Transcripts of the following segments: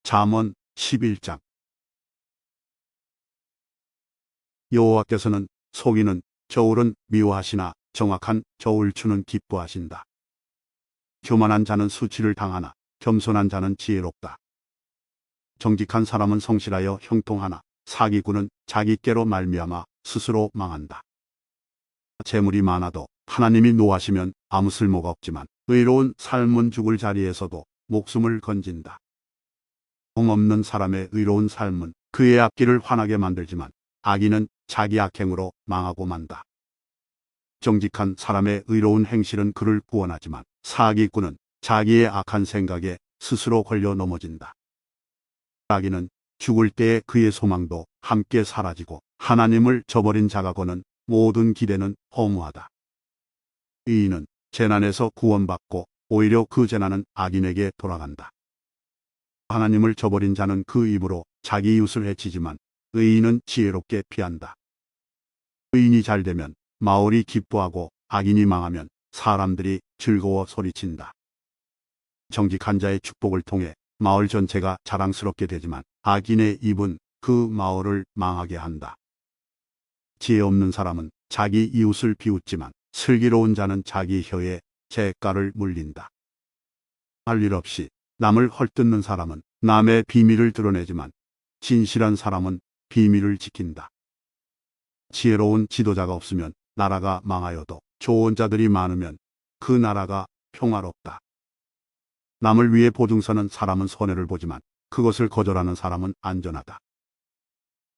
잠언 11장. 여호와께서는 속이는 저울은 미워하시나 정확한 저울추는 기뻐하신다. 교만한 자는 수치를 당하나 겸손한 자는 지혜롭다. 정직한 사람은 성실하여 형통하나 사기꾼은 자기께로 말미암아 스스로 망한다. 재물이 많아도 하나님이 노하시면 아무 쓸모가 없지만 의로운 삶은 죽을 자리에서도 목숨을 건진다. 공 없는 사람의 의로운 삶은 그의 앞길을 환하게 만들지만 악인은 자기 악행으로 망하고 만다. 정직한 사람의 의로운 행실은 그를 구원하지만 사기꾼은 자기의 악한 생각에 스스로 걸려 넘어진다. 악인은 죽을 때에 그의 소망도 함께 사라지고 하나님을 저버린 자가 거는 모든 기대는 허무하다. 의인은 재난에서 구원받고 오히려 그 재난은 악인에게 돌아간다. 하나님을 저버린 자는 그 입으로 자기 이웃을 해치지만 의인은 지혜롭게 피한다. 의인이 잘되면 마을이 기뻐하고 악인이 망하면 사람들이 즐거워 소리친다. 정직한 자의 축복을 통해 마을 전체가 자랑스럽게 되지만 악인의 입은 그 마을을 망하게 한다. 지혜 없는 사람은 자기 이웃을 비웃지만 슬기로운 자는 자기 혀에 잿가를 물린다. 할 일 없이 남을 헐뜯는 사람은 남의 비밀을 드러내지만 진실한 사람은 비밀을 지킨다. 지혜로운 지도자가 없으면 나라가 망하여도 좋은 자들이 많으면 그 나라가 평화롭다. 남을 위해 보증서는 사람은 손해를 보지만 그것을 거절하는 사람은 안전하다.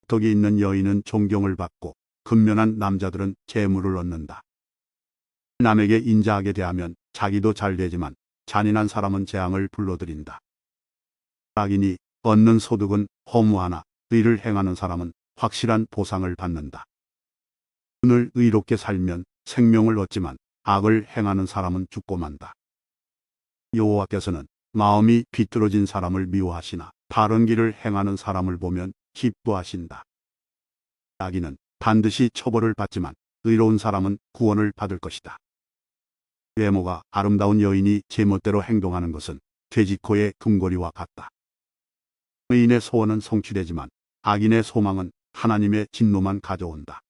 덕이 있는 여인은 존경을 받고 근면한 남자들은 재물을 얻는다. 남에게 인자하게 대하면 자기도 잘 되지만 잔인한 사람은 재앙을 불러들인다. 악인이 얻는 소득은 허무하나 의를 행하는 사람은 확실한 보상을 받는다. 오늘 의롭게 살면 생명을 얻지만 악을 행하는 사람은 죽고 만다. 여호와께서는 마음이 비뚤어진 사람을 미워하시나 바른 길을 행하는 사람을 보면 기뻐하신다. 악인은 반드시 처벌을 받지만 의로운 사람은 구원을 받을 것이다. 외모가 아름다운 여인이 제멋대로 행동하는 것은 돼지코의 금고리와 같다. 의인의 소원은 성취되지만 악인의 소망은 하나님의 진노만 가져온다.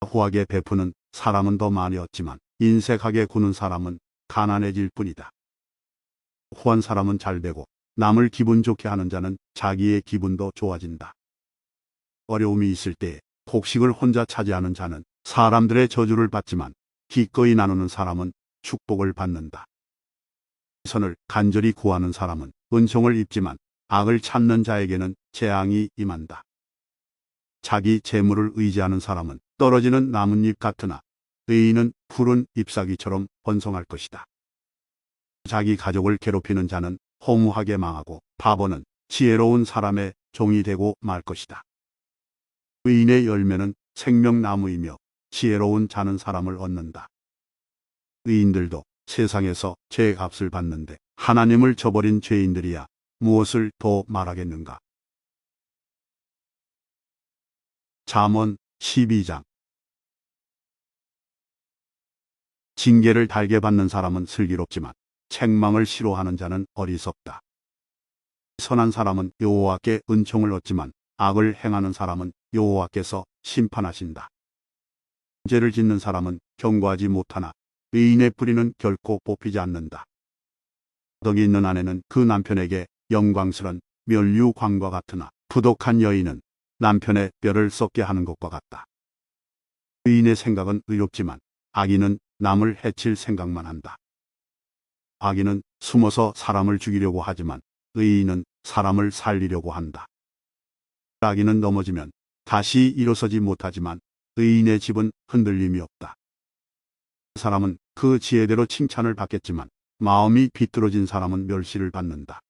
후하게 베푸는 사람은 더 많이 얻지만 인색하게 구는 사람은 가난해질 뿐이다. 후한 사람은 잘되고 남을 기분 좋게 하는 자는 자기의 기분도 좋아진다. 어려움이 있을 때에 곡식을 혼자 차지하는 자는 사람들의 저주를 받지만 기꺼이 나누는 사람은 축복을 받는다. 선을 간절히 구하는 사람은 은총을 입지만 악을 찾는 자에게는 재앙이 임한다. 자기 재물을 의지하는 사람은 떨어지는 나뭇잎 같으나 의인은 푸른 잎사귀처럼 번성할 것이다. 자기 가족을 괴롭히는 자는 허무하게 망하고 바보는 지혜로운 사람의 종이 되고 말 것이다. 의인의 열매는 생명나무이며 지혜로운 자는 사람을 얻는다. 의인들도 세상에서 죄값을 받는데 하나님을 저버린 죄인들이야 무엇을 더 말하겠는가. 잠언 12장. 징계를 달게 받는 사람은 슬기롭지만 책망을 싫어하는 자는 어리석다. 선한 사람은 여호와께 은총을 얻지만 악을 행하는 사람은 여호와께서 심판하신다. 죄를 짓는 사람은 경고하지 못하나 의인의 뿌리는 결코 뽑히지 않는다. 덕이 있는 아내는 그 남편에게 영광스런 면류관과 같으나 부독한 여인은 남편의 뼈를 썩게 하는 것과 같다. 의인의 생각은 의롭지만 악인은 남을 해칠 생각만 한다. 악인은 숨어서 사람을 죽이려고 하지만 의인은 사람을 살리려고 한다. 악인은 넘어지면 다시 일어서지 못하지만 의인의 집은 흔들림이 없다. 사람은 그 지혜대로 칭찬을 받겠지만 마음이 비뚤어진 사람은 멸시를 받는다.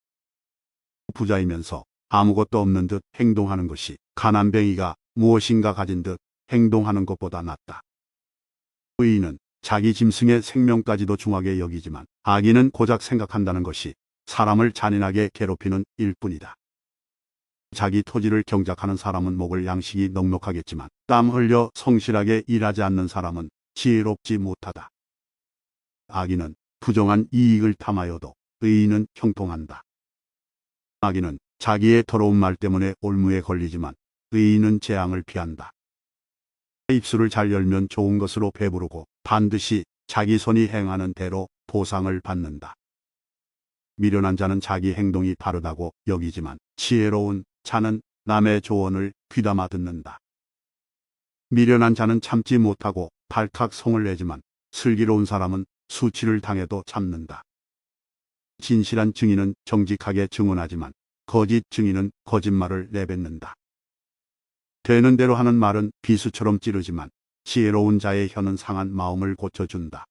부자이면서 아무것도 없는 듯 행동하는 것이 가난뱅이가 무엇인가 가진 듯 행동하는 것보다 낫다. 의인은 자기 짐승의 생명까지도 중하게 여기지만 악인은 고작 생각한다는 것이 사람을 잔인하게 괴롭히는 일뿐이다. 자기 토지를 경작하는 사람은 먹을 양식이 넉넉하겠지만 땀 흘려 성실하게 일하지 않는 사람은 지혜롭지 못하다. 악인은 부정한 이익을 탐하여도 의인은 형통한다. 악인은 자기의 더러운 말 때문에 올무에 걸리지만 의인은 재앙을 피한다. 입술을 잘 열면 좋은 것으로 배부르고 반드시 자기 손이 행하는 대로 보상을 받는다. 미련한 자는 자기 행동이 바르다고 여기지만 지혜로운 자는 남의 조언을 귀담아 듣는다. 미련한 자는 참지 못하고 발칵 성을 내지만 슬기로운 사람은 수치를 당해도 참는다. 진실한 증인은 정직하게 증언하지만 거짓 증인은 거짓말을 내뱉는다. 되는 대로 하는 말은 비수처럼 찌르지만 지혜로운 자의 혀는 상한 마음을 고쳐준다.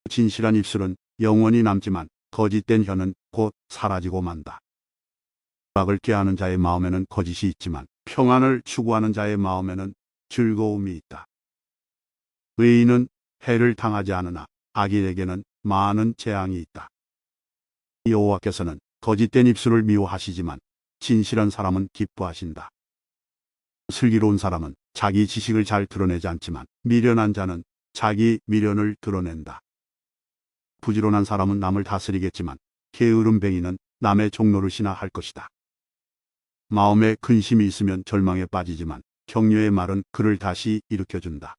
진실한 입술은 영원히 남지만 거짓된 혀는 곧 사라지고 만다. 악을 꾀하는 자의 마음에는 거짓이 있지만 평안을 추구하는 자의 마음에는 즐거움이 있다. 의인은 해를 당하지 않으나 악인에게는 많은 재앙이 있다. 여호와께서는 거짓된 입술을 미워하시지만 진실한 사람은 기뻐하신다. 슬기로운 사람은 자기 지식을 잘 드러내지 않지만 미련한 자는 자기 미련을 드러낸다. 부지런한 사람은 남을 다스리겠지만 게으름뱅이는 남의 종노릇이나 할 것이다. 마음에 근심이 있으면 절망에 빠지지만 격려의 말은 그를 다시 일으켜준다.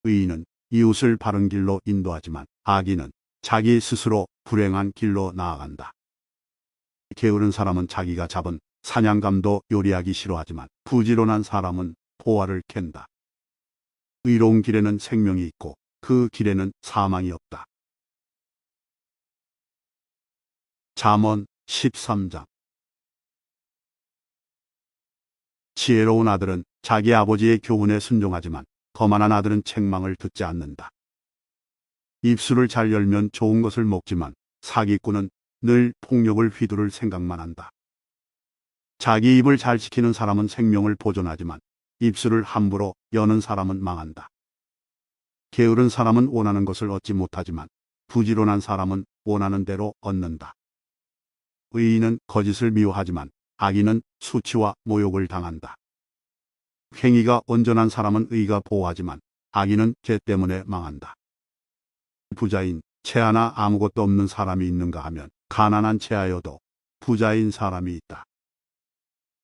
의인은 이웃을 바른 길로 인도하지만 악인은 자기 스스로 불행한 길로 나아간다. 게으른 사람은 자기가 잡은 사냥감도 요리하기 싫어하지만 부지런한 사람은 포화를 캔다. 의로운 길에는 생명이 있고 그 길에는 사망이 없다. 잠언 13장. 지혜로운 아들은 자기 아버지의 교훈에 순종하지만 거만한 아들은 책망을 듣지 않는다. 입술을 잘 열면 좋은 것을 먹지만 사기꾼은 늘 폭력을 휘두를 생각만 한다. 자기 입을 잘 지키는 사람은 생명을 보존하지만 입술을 함부로 여는 사람은 망한다. 게으른 사람은 원하는 것을 얻지 못하지만 부지런한 사람은 원하는 대로 얻는다. 의인은 거짓을 미워하지만 악인은 수치와 모욕을 당한다. 행위가 온전한 사람은 의가 보호하지만 악인은 죄 때문에 망한다. 부자인 채하나 아무것도 없는 사람이 있는가 하면 가난한 채하여도 부자인 사람이 있다.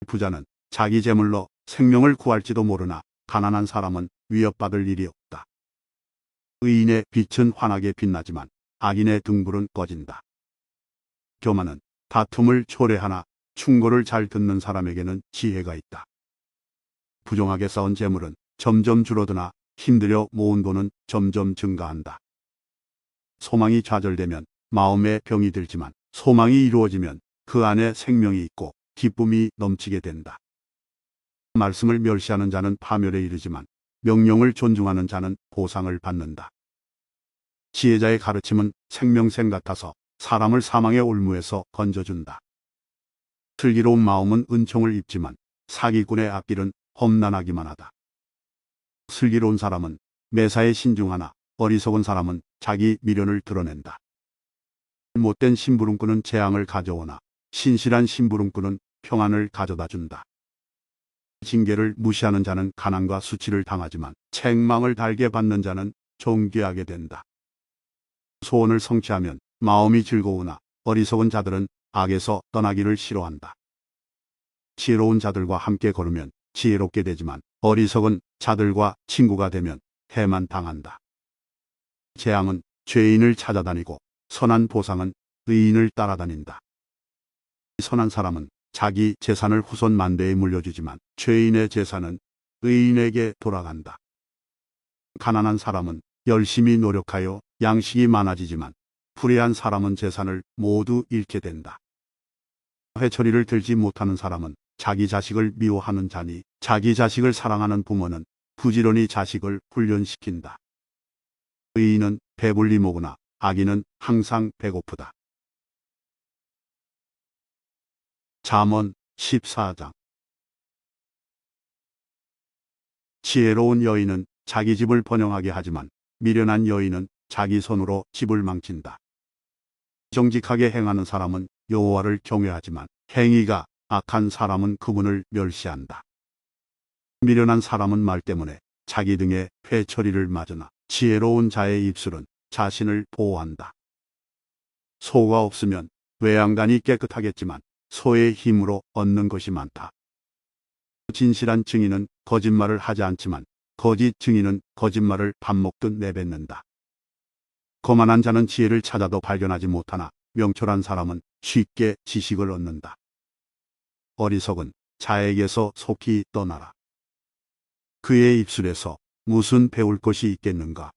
부자는 자기 재물로 생명을 구할지도 모르나 가난한 사람은 위협받을 일이 없다. 의인의 빛은 환하게 빛나지만 악인의 등불은 꺼진다. 교만은 다툼을 초래하나 충고를 잘 듣는 사람에게는 지혜가 있다. 부정하게 쌓은 재물은 점점 줄어드나 힘들여 모은 돈은 점점 증가한다. 소망이 좌절되면 마음에 병이 들지만 소망이 이루어지면 그 안에 생명이 있고 기쁨이 넘치게 된다. 말씀을 멸시하는 자는 파멸에 이르지만 명령을 존중하는 자는 보상을 받는다. 지혜자의 가르침은 생명샘 같아서 사람을 사망의 올무에서 건져준다. 슬기로운 마음은 은총을 입지만 사기꾼의 앞길은 험난하기만 하다. 슬기로운 사람은 매사에 신중하나 어리석은 사람은 자기 미련을 드러낸다. 못된 심부름꾼은 재앙을 가져오나 신실한 심부름꾼은 평안을 가져다 준다. 징계를 무시하는 자는 가난과 수치를 당하지만 책망을 달게 받는 자는 존귀하게 된다. 소원을 성취하면 마음이 즐거우나 어리석은 자들은 악에서 떠나기를 싫어한다. 지혜로운 자들과 함께 걸으면 지혜롭게 되지만 어리석은 자들과 친구가 되면 해만 당한다. 재앙은 죄인을 찾아다니고 선한 보상은 의인을 따라다닌다. 선한 사람은 자기 재산을 후손 만대에 물려주지만 죄인의 재산은 의인에게 돌아간다. 가난한 사람은 열심히 노력하여 양식이 많아지지만 불의한 사람은 재산을 모두 잃게 된다. 회초리를 들지 못하는 사람은 자기 자식을 미워하는 자니 자기 자식을 사랑하는 부모는 부지런히 자식을 훈련시킨다. 의인은 배불리 먹으나 악인은 항상 배고프다. 잠언 14장. 지혜로운 여인은 자기 집을 번영하게 하지만 미련한 여인은 자기 손으로 집을 망친다. 정직하게 행하는 사람은 여호와를 경외하지만 행위가 악한 사람은 그분을 멸시한다. 미련한 사람은 말 때문에 자기 등에 회초리를 맞으나 지혜로운 자의 입술은 자신을 보호한다. 소가 없으면 외양간이 깨끗하겠지만 소의 힘으로 얻는 것이 많다. 진실한 증인은 거짓말을 하지 않지만 거짓 증인은 거짓말을 밥 먹듯 내뱉는다. 거만한 자는 지혜를 찾아도 발견하지 못하나 명철한 사람은 쉽게 지식을 얻는다. 어리석은 자에게서 속히 떠나라. 그의 입술에서 무슨 배울 것이 있겠는가.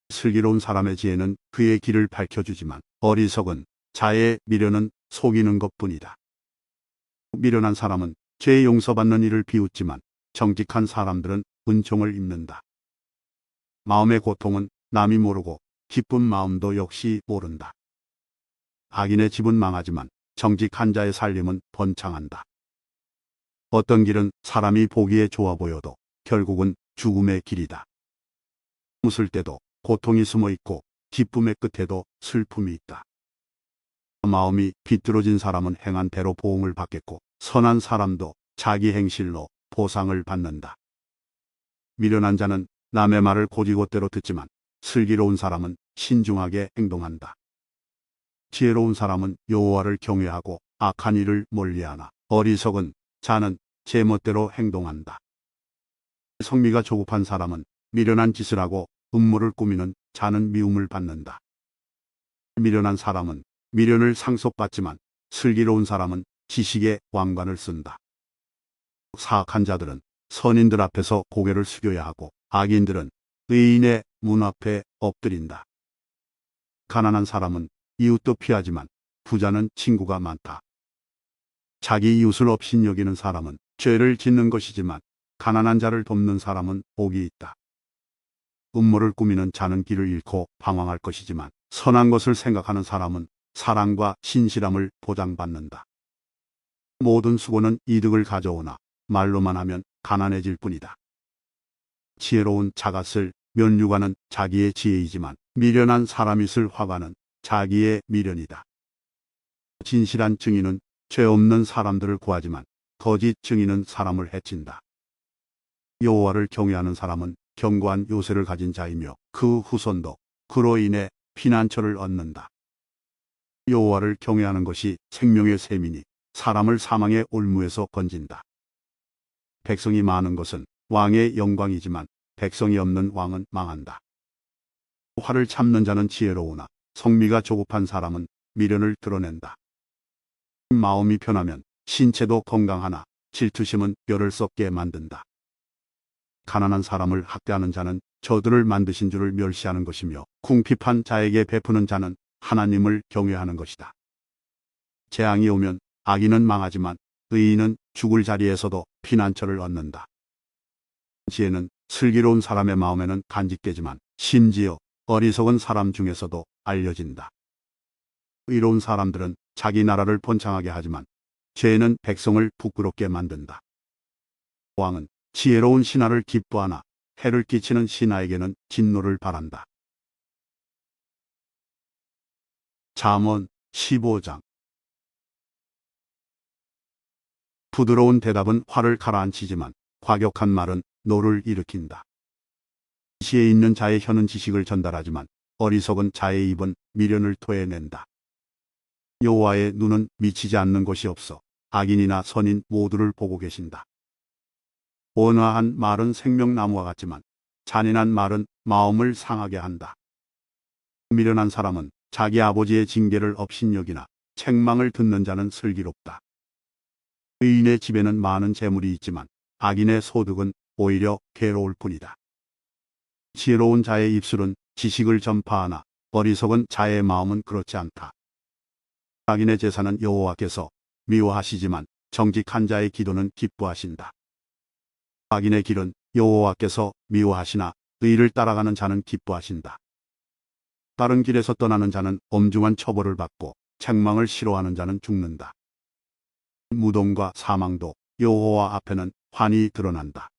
슬기로운 사람의 지혜는 그의 길을 밝혀주지만 어리석은 자의 미련은 속이는 것뿐이다. 미련한 사람은 죄 용서받는 일을 비웃지만 정직한 사람들은 은총을 입는다. 마음의 고통은 남이 모르고 기쁜 마음도 역시 모른다. 악인의 집은 망하지만 정직한 자의 살림은 번창한다. 어떤 길은 사람이 보기에 좋아 보여도 결국은 죽음의 길이다. 웃을 때도 고통이 숨어 있고 기쁨의 끝에도 슬픔이 있다. 마음이 비뚤어진 사람은 행한 대로 보응을 받겠고 선한 사람도 자기 행실로 보상을 받는다. 미련한 자는 남의 말을 곧이곧대로 듣지만 슬기로운 사람은 신중하게 행동한다. 지혜로운 사람은 여호와를 경외하고 악한 일을 멀리하나 어리석은 자는 제멋대로 행동한다. 성미가 조급한 사람은 미련한 짓을 하고 음모를 꾸미는 자는 미움을 받는다. 미련한 사람은 미련을 상속받지만 슬기로운 사람은 지식의 왕관을 쓴다. 사악한 자들은 선인들 앞에서 고개를 숙여야 하고 악인들은 의인의 문 앞에 엎드린다. 가난한 사람은 이웃도 피하지만 부자는 친구가 많다. 자기 이웃을 업신여기는 사람은 죄를 짓는 것이지만 가난한 자를 돕는 사람은 복이 있다. 음모를 꾸미는 자는 길을 잃고 방황할 것이지만 선한 것을 생각하는 사람은 사랑과 신실함을 보장받는다. 모든 수고는 이득을 가져오나 말로만 하면 가난해질 뿐이다. 지혜로운 자가 쓸 면류관은 자기의 지혜이지만 미련한 사람이 쓸 화관은 자기의 미련이다. 진실한 증인은 죄 없는 사람들을 구하지만 거짓 증인은 사람을 해친다. 여호와를 경외하는 사람은 견고한 요새를 가진 자이며 그 후손도 그로 인해 피난처를 얻는다. 여호와를 경외하는 것이 생명의 셈이니 사람을 사망의 올무에서 건진다. 백성이 많은 것은 왕의 영광이지만 백성이 없는 왕은 망한다. 화를 참는 자는 지혜로우나 성미가 조급한 사람은 미련을 드러낸다. 마음이 편하면 신체도 건강하나 질투심은 뼈를 썩게 만든다. 가난한 사람을 학대하는 자는 저들을 만드신 주를 멸시하는 것이며 궁핍한 자에게 베푸는 자는 하나님을 경외하는 것이다. 재앙이 오면 악인은 망하지만 의인은 죽을 자리에서도 피난처를 얻는다. 지혜는 슬기로운 사람의 마음에는 간직되지만 심지어 어리석은 사람 중에서도 알려진다. 의로운 사람들은 자기 나라를 번창하게 하지만 죄는 백성을 부끄럽게 만든다. 왕은 지혜로운 신하를 기뻐하나 해를 끼치는 신하에게는 진노를 바란다. 잠언 15장. 부드러운 대답은 화를 가라앉히지만 과격한 말은 노를 일으킨다. 지혜 있는 자의 혀는 지식을 전달하지만 어리석은 자의 입은 미련을 토해낸다. 여호와의 눈은 미치지 않는 것이 없어 악인이나 선인 모두를 보고 계신다. 온화한 말은 생명나무와 같지만 잔인한 말은 마음을 상하게 한다. 미련한 사람은 자기 아버지의 징계를 업신여기나 책망을 듣는 자는 슬기롭다. 의인의 집에는 많은 재물이 있지만 악인의 소득은 오히려 괴로울 뿐이다. 지혜로운 자의 입술은 지식을 전파하나 어리석은 자의 마음은 그렇지 않다. 악인의 제사는 여호와께서 미워하시지만 정직한 자의 기도는 기뻐하신다. 악인의 길은 여호와께서 미워하시나 의를 따라가는 자는 기뻐하신다. 다른 길에서 떠나는 자는 엄중한 처벌을 받고 책망을 싫어하는 자는 죽는다. 무덤과 사망도 여호와 앞에는 환히 드러난다.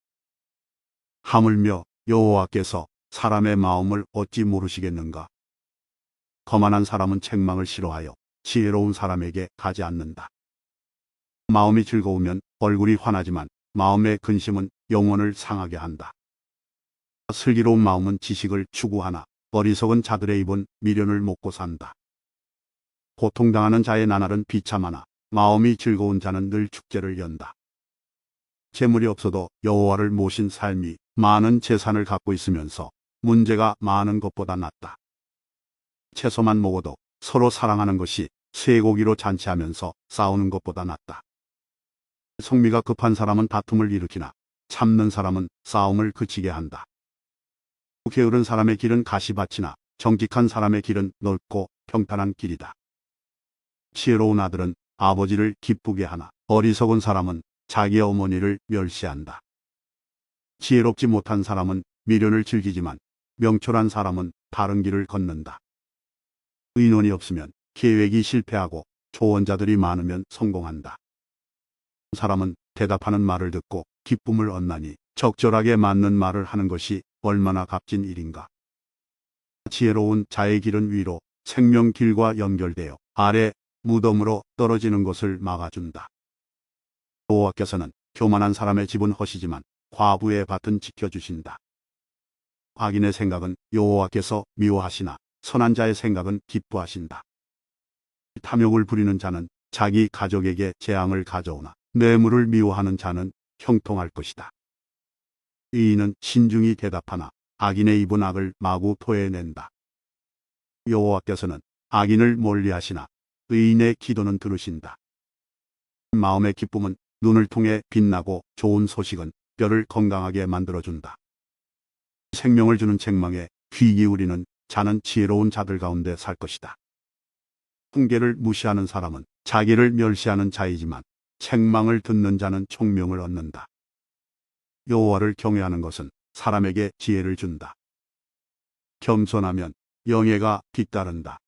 하물며 여호와께서 사람의 마음을 어찌 모르시겠는가? 거만한 사람은 책망을 싫어하여 지혜로운 사람에게 가지 않는다. 마음이 즐거우면 얼굴이 환하지만 마음의 근심은 영혼을 상하게 한다. 슬기로운 마음은 지식을 추구하나 어리석은 자들의 입은 미련을 먹고 산다. 고통당하는 자의 나날은 비참하나 마음이 즐거운 자는 늘 축제를 연다. 재물이 없어도 여호와를 모신 삶이 많은 재산을 갖고 있으면서 문제가 많은 것보다 낫다. 채소만 먹어도 서로 사랑하는 것이 쇠고기로 잔치하면서 싸우는 것보다 낫다. 성미가 급한 사람은 다툼을 일으키나 참는 사람은 싸움을 그치게 한다. 게으른 사람의 길은 가시밭이나 정직한 사람의 길은 넓고 평탄한 길이다. 지혜로운 아들은 아버지를 기쁘게 하나 어리석은 사람은 자기 어머니를 멸시한다. 지혜롭지 못한 사람은 미련을 즐기지만 명철한 사람은 바른 길을 걷는다. 의논이 없으면 계획이 실패하고 조언자들이 많으면 성공한다. 사람은 대답하는 말을 듣고 기쁨을 얻나니 적절하게 맞는 말을 하는 것이 얼마나 값진 일인가. 지혜로운 자의 길은 위로 생명길과 연결되어 아래 무덤으로 떨어지는 것을 막아준다. 여호와께서는 교만한 사람의 집은 허시지만 과부의 밭은 지켜주신다. 악인의 생각은 여호와께서 미워하시나 선한 자의 생각은 기뻐하신다. 탐욕을 부리는 자는 자기 가족에게 재앙을 가져오나 뇌물을 미워하는 자는 형통할 것이다. 의인은 신중히 대답하나 악인의 입은 악을 마구 토해낸다. 여호와께서는 악인을 멀리하시나 의인의 기도는 들으신다. 마음의 기쁨은 눈을 통해 빛나고 좋은 소식은 뼈를 건강하게 만들어준다. 생명을 주는 책망에 귀 기울이는 자는 지혜로운 자들 가운데 살 것이다. 훈계를 무시하는 사람은 자기를 멸시하는 자이지만 책망을 듣는 자는 총명을 얻는다. 여호와를 경외하는 것은 사람에게 지혜를 준다. 겸손하면 영예가 뒤따른다.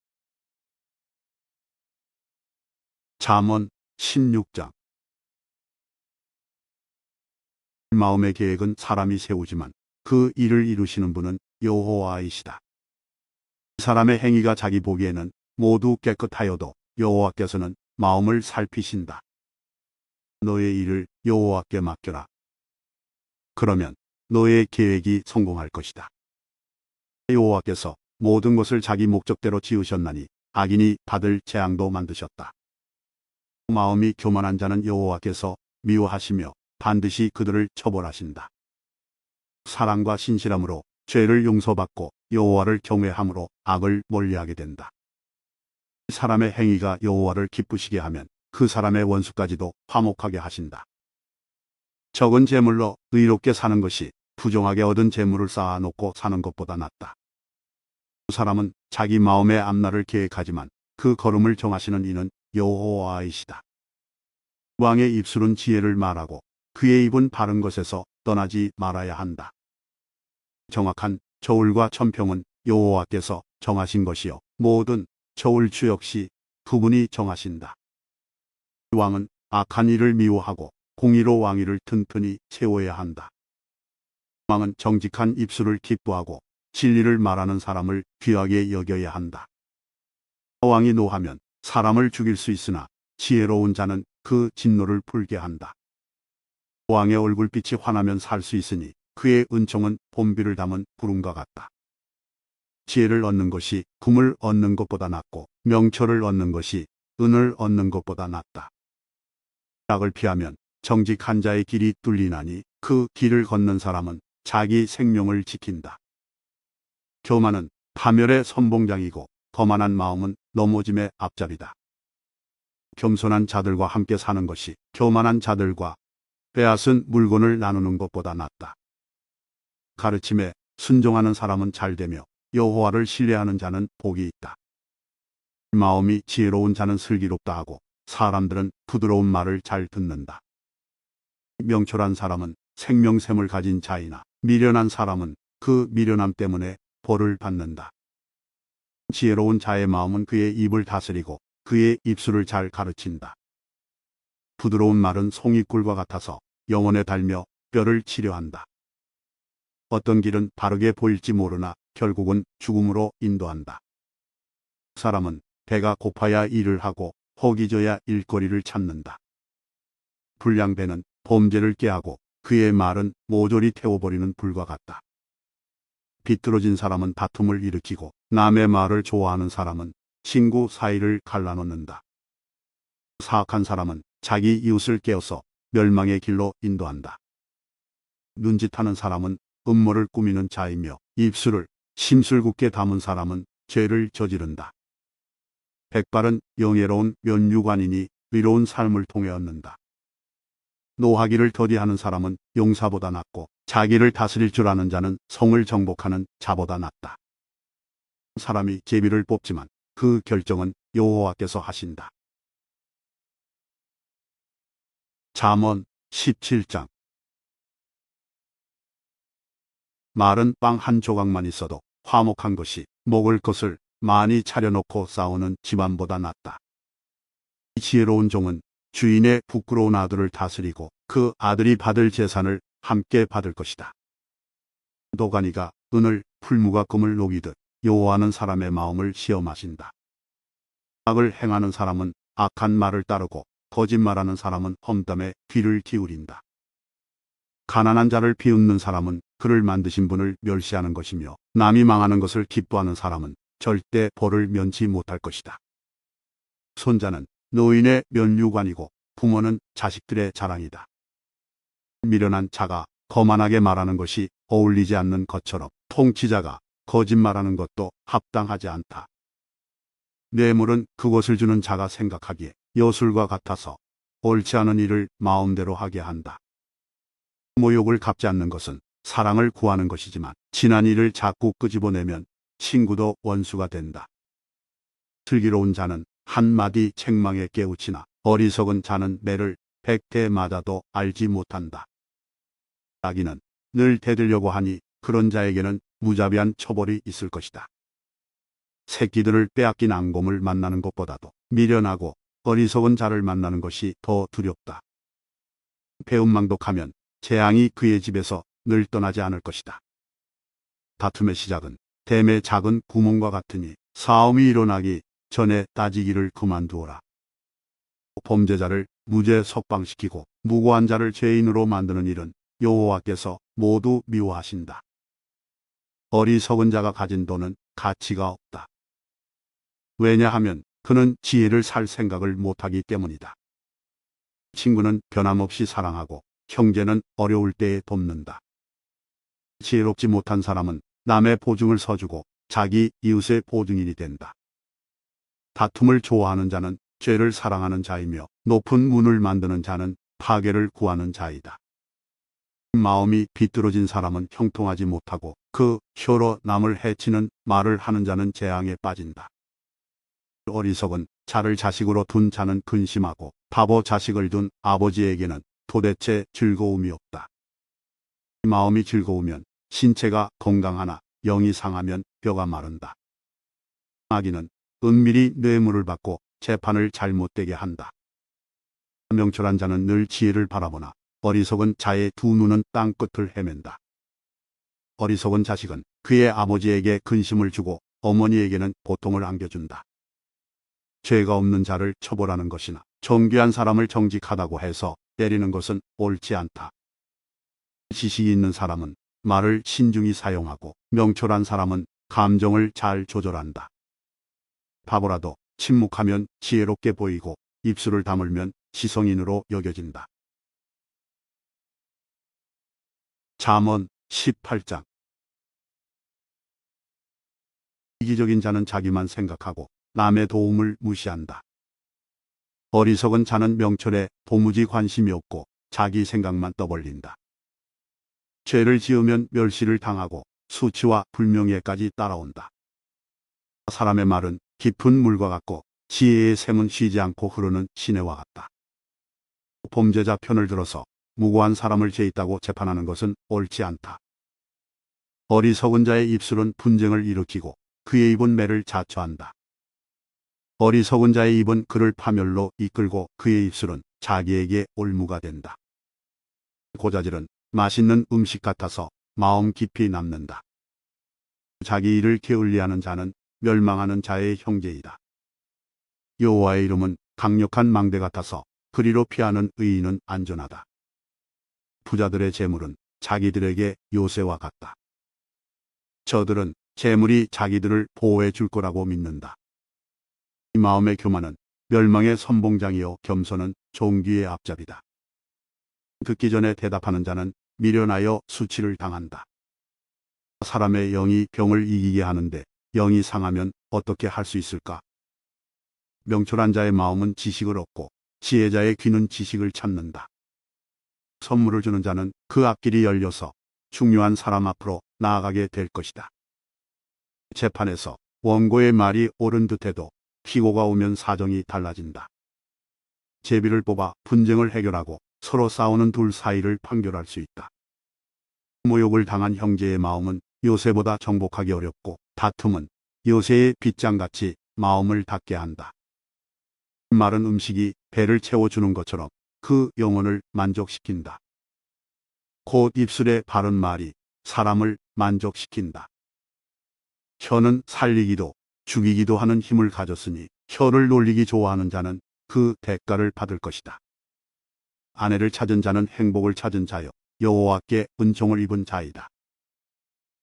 잠언 16장. 마음의 계획은 사람이 세우지만 그 일을 이루시는 분은 여호와이시다. 사람의 행위가 자기 보기에는 모두 깨끗하여도 여호와께서는 마음을 살피신다. 너의 일을 여호와께 맡겨라. 그러면 너의 계획이 성공할 것이다. 여호와께서 모든 것을 자기 목적대로 지으셨나니 악인이 받을 재앙도 만드셨다. 마음이 교만한 자는 여호와께서 미워하시며 반드시 그들을 처벌하신다. 사랑과 신실함으로 죄를 용서받고 여호와를 경외함으로 악을 멀리하게 된다. 사람의 행위가 여호와를 기쁘시게 하면 그 사람의 원수까지도 화목하게 하신다. 적은 재물로 의롭게 사는 것이 부정하게 얻은 재물을 쌓아놓고 사는 것보다 낫다. 사람은 자기 마음의 앞날을 계획하지만 그 걸음을 정하시는 이는 여호와이시다. 왕의 입술은 지혜를 말하고 그의 입은 바른 것에서 떠나지 말아야 한다. 정확한 저울과 천평은 여호와께서 정하신 것이요 모든 저울추 역시 그분이 정하신다. 왕은 악한 일을 미워하고 공의로 왕위를 튼튼히 세워야 한다. 왕은 정직한 입술을 기뻐하고 진리를 말하는 사람을 귀하게 여겨야 한다. 왕이 노하면 사람을 죽일 수 있으나 지혜로운 자는 그 진노를 풀게 한다. 왕의 얼굴빛이 환하면 살 수 있으니 그의 은총은 봄비를 담은 구름과 같다. 지혜를 얻는 것이 금을 얻는 것보다 낫고 명철을 얻는 것이 은을 얻는 것보다 낫다. 악을 피하면 정직한 자의 길이 뚫리나니 그 길을 걷는 사람은 자기 생명을 지킨다. 교만은 파멸의 선봉장이고 거만한 마음은 넘어짐의 앞잡이다. 겸손한 자들과 함께 사는 것이 교만한 자들과 빼앗은 물건을 나누는 것보다 낫다. 가르침에 순종하는 사람은 잘되며 여호와를 신뢰하는 자는 복이 있다. 마음이 지혜로운 자는 슬기롭다 하고 사람들은 부드러운 말을 잘 듣는다. 명철한 사람은 생명샘을 가진 자이나 미련한 사람은 그 미련함 때문에 벌을 받는다. 지혜로운 자의 마음은 그의 입을 다스리고 그의 입술을 잘 가르친다. 부드러운 말은 송이꿀과 같아서 영혼에 달며 뼈를 치료한다. 어떤 길은 바르게 보일지 모르나 결국은 죽음으로 인도한다. 사람은 배가 고파야 일을 하고 혹이 져야 일거리를 찾는다. 불량배는 범죄를 꾀하고 그의 말은 모조리 태워버리는 불과 같다. 비뚤어진 사람은 다툼을 일으키고 남의 말을 좋아하는 사람은 친구 사이를 갈라놓는다. 사악한 사람은 자기 이웃을 깨어서 멸망의 길로 인도한다. 눈짓하는 사람은 음모를 꾸미는 자이며 입술을 심술궂게 담은 사람은 죄를 저지른다. 백발은 영예로운 면류관이니 의로운 삶을 통해 얻는다. 노하기를 더디하는 사람은 용사보다 낫고 자기를 다스릴 줄 아는 자는 성을 정복하는 자보다 낫다. 사람이 제비를 뽑지만 그 결정은 여호와께서 하신다. 잠언 17장. 말은 빵 한 조각만 있어도 화목한 것이 먹을 것을 많이 차려놓고 싸우는 집안보다 낫다. 지혜로운 종은 주인의 부끄러운 아들을 다스리고 그 아들이 받을 재산을 함께 받을 것이다. 도가니가 은을 풀무가 금을 녹이듯 여호와는 사람의 마음을 시험하신다. 악을 행하는 사람은 악한 말을 따르고 거짓말하는 사람은 험담에 귀를 기울인다. 가난한 자를 비웃는 사람은 그를 만드신 분을 멸시하는 것이며 남이 망하는 것을 기뻐하는 사람은 절대 벌을 면치 못할 것이다. 손자는 노인의 면류관이고 부모는 자식들의 자랑이다. 미련한 자가 거만하게 말하는 것이 어울리지 않는 것처럼 통치자가 거짓말하는 것도 합당하지 않다. 뇌물은 그것을 주는 자가 생각하기에 여술과 같아서 옳지 않은 일을 마음대로 하게 한다. 모욕을 갚지 않는 것은 사랑을 구하는 것이지만 지난 일을 자꾸 끄집어내면 친구도 원수가 된다. 슬기로운 자는 한마디 책망에 깨우치나 어리석은 자는 매를 100대 맞아도 알지 못한다. 악인은 늘 대들려고 하니 그런 자에게는 무자비한 처벌이 있을 것이다. 새끼들을 빼앗긴 앙곰을 만나는 것보다도 미련하고 어리석은 자를 만나는 것이 더 두렵다. 배은망덕하면 재앙이 그의 집에서 늘 떠나지 않을 것이다. 다툼의 시작은 댐의 작은 구멍과 같으니 싸움이 일어나기 전에 따지기를 그만두어라. 범죄자를 무죄 석방시키고 무고한 자를 죄인으로 만드는 일은 여호와께서 모두 미워하신다. 어리석은 자가 가진 돈은 가치가 없다. 왜냐하면 그는 지혜를 살 생각을 못하기 때문이다. 친구는 변함없이 사랑하고 형제는 어려울 때에 돕는다. 지혜롭지 못한 사람은 남의 보증을 서주고 자기 이웃의 보증인이 된다. 다툼을 좋아하는 자는 죄를 사랑하는 자이며 높은 문을 만드는 자는 파괴를 구하는 자이다. 마음이 비뚤어진 사람은 형통하지 못하고 그 혀로 남을 해치는 말을 하는 자는 재앙에 빠진다. 어리석은 자를 자식으로 둔 자는 근심하고 바보 자식을 둔 아버지에게는 도대체 즐거움이 없다. 마음이 즐거우면 신체가 건강하나 영이 상하면 뼈가 마른다. 악인은 은밀히 뇌물을 받고 재판을 잘못되게 한다. 명철한 자는 늘 지혜를 바라보나 어리석은 자의 두 눈은 땅끝을 헤맨다. 어리석은 자식은 그의 아버지에게 근심을 주고 어머니에게는 고통을 안겨준다. 죄가 없는 자를 처벌하는 것이나 정죄한 사람을 정직하다고 해서 때리는 것은 옳지 않다. 지식이 있는 사람은 말을 신중히 사용하고 명철한 사람은 감정을 잘 조절한다. 바보라도 침묵하면 지혜롭게 보이고 입술을 다물면 지성인으로 여겨진다. 잠언 18장. 이기적인 자는 자기만 생각하고 남의 도움을 무시한다. 어리석은 자는 명철에 도무지 관심이 없고 자기 생각만 떠벌린다. 죄를 지으면 멸시를 당하고 수치와 불명예까지 따라온다. 사람의 말은 깊은 물과 같고 지혜의 샘은 쉬지 않고 흐르는 시내와 같다. 범죄자 편을 들어서 무고한 사람을 죄 있다고 재판하는 것은 옳지 않다. 어리석은 자의 입술은 분쟁을 일으키고 그의 입은 매를 자초한다. 어리석은 자의 입은 그를 파멸로 이끌고 그의 입술은 자기에게 올무가 된다. 고자질은 맛있는 음식 같아서 마음 깊이 남는다. 자기 일을 게을리하는 자는 멸망하는 자의 형제이다. 여호와의 이름은 강력한 망대 같아서 그리로 피하는 의인은 안전하다. 부자들의 재물은 자기들에게 요새와 같다. 저들은 재물이 자기들을 보호해 줄 거라고 믿는다. 이 마음의 교만은 멸망의 선봉장이요 겸손은 종기의 앞잡이다. 듣기 전에 대답하는 자는 미련하여 수치를 당한다. 사람의 영이 병을 이기게 하는데 영이 상하면 어떻게 할 수 있을까? 명철한 자의 마음은 지식을 얻고 지혜자의 귀는 지식을 찾는다. 선물을 주는 자는 그 앞길이 열려서 중요한 사람 앞으로 나아가게 될 것이다. 재판에서 원고의 말이 옳은 듯해도 피고가 오면 사정이 달라진다. 제비를 뽑아 분쟁을 해결하고 서로 싸우는 둘 사이를 판결할 수 있다. 모욕을 당한 형제의 마음은 요새보다 정복하기 어렵고 다툼은 요새의 빗장같이 마음을 닫게 한다. 마른 음식이 배를 채워주는 것처럼 그 영혼을 만족시킨다. 곧 입술에 바른 말이 사람을 만족시킨다. 혀는 살리기도 죽이기도 하는 힘을 가졌으니 혀를 놀리기 좋아하는 자는 그 대가를 받을 것이다. 아내를 찾은 자는 행복을 찾은 자요 여호와께 은총을 입은 자이다.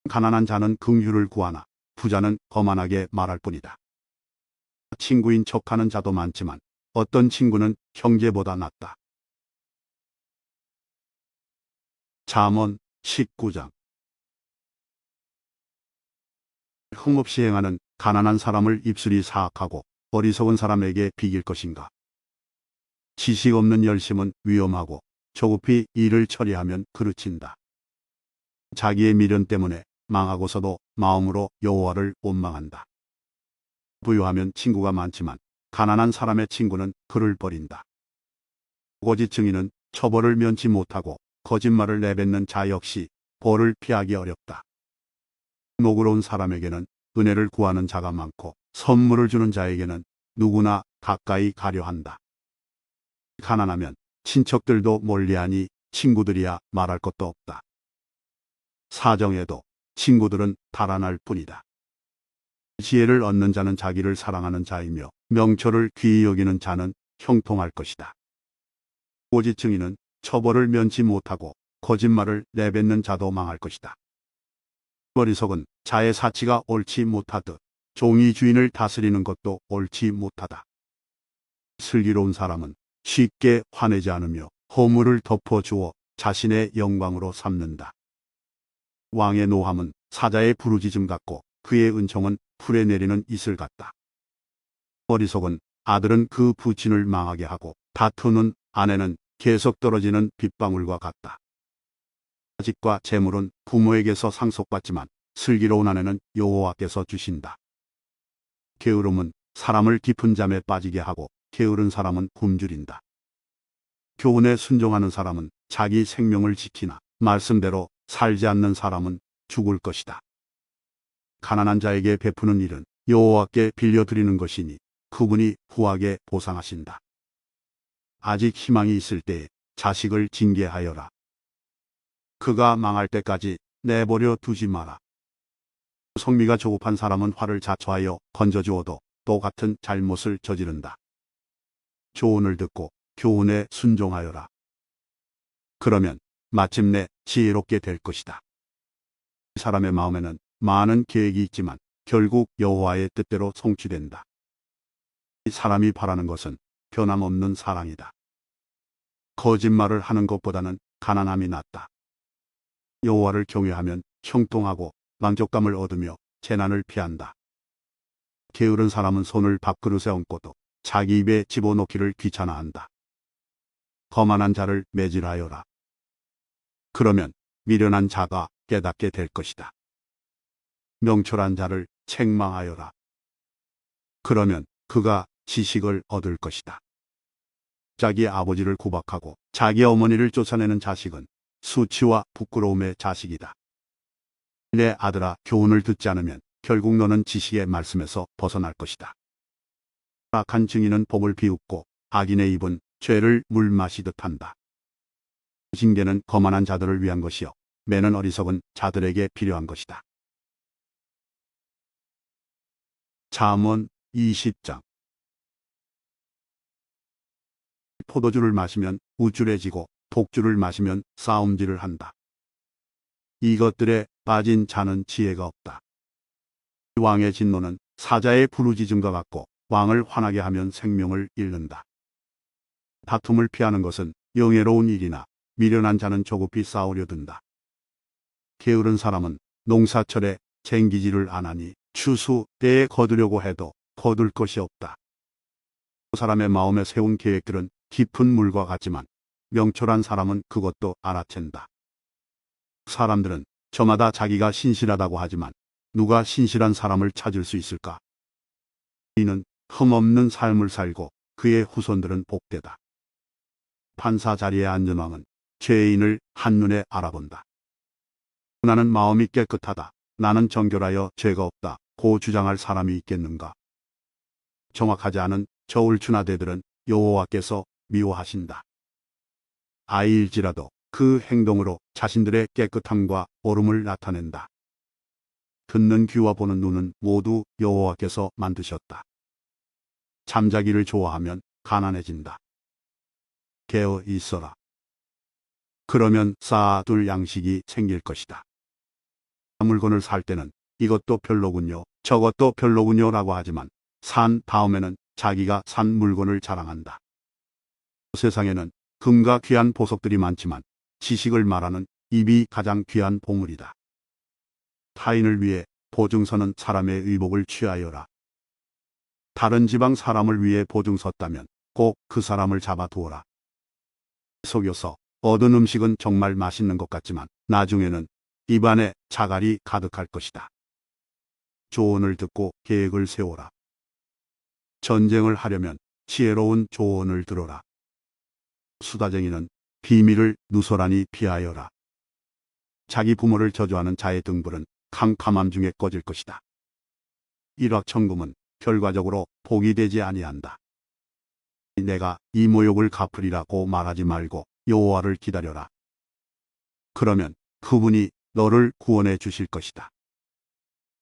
가난한 자는 긍휼을 구하나 부자는 거만하게 말할 뿐이다. 친구인 척하는 자도 많지만 어떤 친구는 형제보다 낫다. 잠언 19장. 흠없이 행하는 가난한 사람을 입술이 사악하고 어리석은 사람에게 비길 것인가. 지식 없는 열심은 위험하고 조급히 일을 처리하면 그르친다. 자기의 미련 때문에 망하고서도 마음으로 여호와를 원망한다. 부유하면 친구가 많지만 가난한 사람의 친구는 그를 버린다. 거짓 증인은 처벌을 면치 못하고 거짓말을 내뱉는 자 역시 벌을 피하기 어렵다. 노그러운 사람에게는 은혜를 구하는 자가 많고 선물을 주는 자에게는 누구나 가까이 가려 한다. 가난하면 친척들도 멀리하니 친구들이야 말할 것도 없다. 사정에도 친구들은 달아날 뿐이다. 지혜를 얻는 자는 자기를 사랑하는 자이며 명철을 귀히 여기는 자는 형통할 것이다. 거짓 증인은 처벌을 면치 못하고 거짓말을 내뱉는 자도 망할 것이다. 어리석은 자의 사치가 옳지 못하듯 종이 주인을 다스리는 것도 옳지 못하다. 슬기로운 사람은 쉽게 화내지 않으며 허물을 덮어주어 자신의 영광으로 삼는다. 왕의 노함은 사자의 부르짖음 같고 그의 은총은 풀에 내리는 이슬 같다. 어리석은 아들은 그 부친을 망하게 하고 다투는 아내는 계속 떨어지는 빗방울과 같다. 자식과 재물은 부모에게서 상속받지만 슬기로운 아내는 여호와께서 주신다. 게으름은 사람을 깊은 잠에 빠지게 하고 게으른 사람은 굶주린다. 교훈에 순종하는 사람은 자기 생명을 지키나 말씀대로 살지 않는 사람은 죽을 것이다. 가난한 자에게 베푸는 일은 여호와께 빌려드리는 것이니 그분이 후하게 보상하신다. 아직 희망이 있을 때에 자식을 징계하여라. 그가 망할 때까지 내버려 두지 마라. 성미가 조급한 사람은 화를 자초하여 건져주어도 또 같은 잘못을 저지른다. 조언을 듣고 교훈에 순종하여라. 그러면 마침내 지혜롭게 될 것이다. 사람의 마음에는 많은 계획이 있지만 결국 여호와의 뜻대로 성취된다. 사람이 바라는 것은 변함없는 사랑이다. 거짓말을 하는 것보다는 가난함이 낫다. 여호와를 경외하면 형통하고 만족감을 얻으며 재난을 피한다. 게으른 사람은 손을 밥그릇에 얹고도 자기 입에 집어넣기를 귀찮아한다. 거만한 자를 매질하여라. 그러면 미련한 자가 깨닫게 될 것이다. 명철한 자를 책망하여라. 그러면 그가 지식을 얻을 것이다. 자기 아버지를 구박하고 자기 어머니를 쫓아내는 자식은 수치와 부끄러움의 자식이다. 내 아들아, 교훈을 듣지 않으면 결국 너는 지식의 말씀에서 벗어날 것이다. 악한 증인은 법을 비웃고 악인의 입은 죄를 물 마시듯 한다. 징계는 거만한 자들을 위한 것이요 매는 어리석은 자들에게 필요한 것이다. 잠언 20장. 포도주를 마시면 우쭐해지고 독주를 마시면 싸움질을 한다. 이것들에 빠진 자는 지혜가 없다. 왕의 진노는 사자의 부르짖음과 같고 왕을 화나게 하면 생명을 잃는다. 다툼을 피하는 것은 영예로운 일이나 미련한 자는 조급히 싸우려 든다. 게으른 사람은 농사철에 쟁기지를 안 하니 추수 때에 거두려고 해도 거둘 것이 없다. 사람의 마음에 세운 계획들은 깊은 물과 같지만 명철한 사람은 그것도 알아챈다. 사람들은 저마다 자기가 신실하다고 하지만 누가 신실한 사람을 찾을 수 있을까? 이는 흠없는 삶을 살고 그의 후손들은 복되다. 판사 자리에 앉은 왕은 죄인을 한눈에 알아본다. 나는 마음이 깨끗하다. 나는 정결하여 죄가 없다. 고 주장할 사람이 있겠는가? 정확하지 않은 저울추나대들은 여호와께서 미워하신다. 아이일지라도 그 행동으로 자신들의 깨끗함과 옳음을 나타낸다. 듣는 귀와 보는 눈은 모두 여호와께서 만드셨다. 잠자기를 좋아하면 가난해진다. 깨어 있어라. 그러면 쌓아둘 양식이 생길 것이다. 물건을 살 때는 이것도 별로군요, 저것도 별로군요 라고 하지만 산 다음에는 자기가 산 물건을 자랑한다. 세상에는 금과 귀한 보석들이 많지만 지식을 말하는 입이 가장 귀한 보물이다. 타인을 위해 보증서는 사람의 의복을 취하여라. 다른 지방 사람을 위해 보증 섰다면 꼭 그 사람을 잡아두어라. 속여서 얻은 음식은 정말 맛있는 것 같지만 나중에는 입안에 자갈이 가득할 것이다. 조언을 듣고 계획을 세워라. 전쟁을 하려면 지혜로운 조언을 들어라. 수다쟁이는 비밀을 누설하니 피하여라. 자기 부모를 저주하는 자의 등불은 캄캄함 중에 꺼질 것이다. 일확천금은 결과적으로 복이 되지 아니한다. 내가 이 모욕을 갚으리라고 말하지 말고 여호와를 기다려라. 그러면 그분이 너를 구원해 주실 것이다.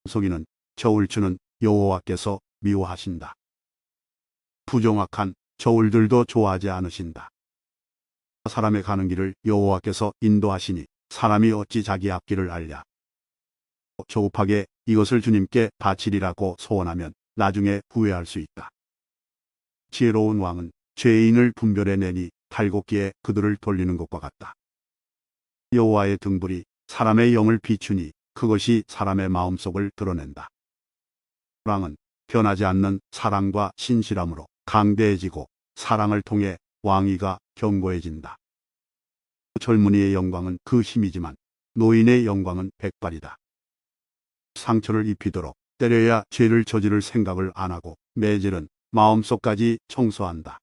속이는 저울추는 여호와께서 미워하신다. 부정확한 저울들도 좋아하지 않으신다. 사람의 가는 길을 여호와께서 인도하시니 사람이 어찌 자기 앞길을 알랴. 조급하게 이것을 주님께 바치리라고 소원하면 나중에 후회할 수 있다. 지혜로운 왕은 죄인을 분별해 내니 탈곡기에 그들을 돌리는 것과 같다. 여호와의 등불이 사람의 영을 비추니 그것이 사람의 마음속을 드러낸다. 왕은 변하지 않는 사랑과 신실함으로 강대해지고 사랑을 통해 왕위가 견고해진다. 젊은이의 영광은 그 힘이지만 노인의 영광은 백발이다. 상처를 입히도록 때려야 죄를 저지를 생각을 안 하고 매질은 마음속까지 청소한다.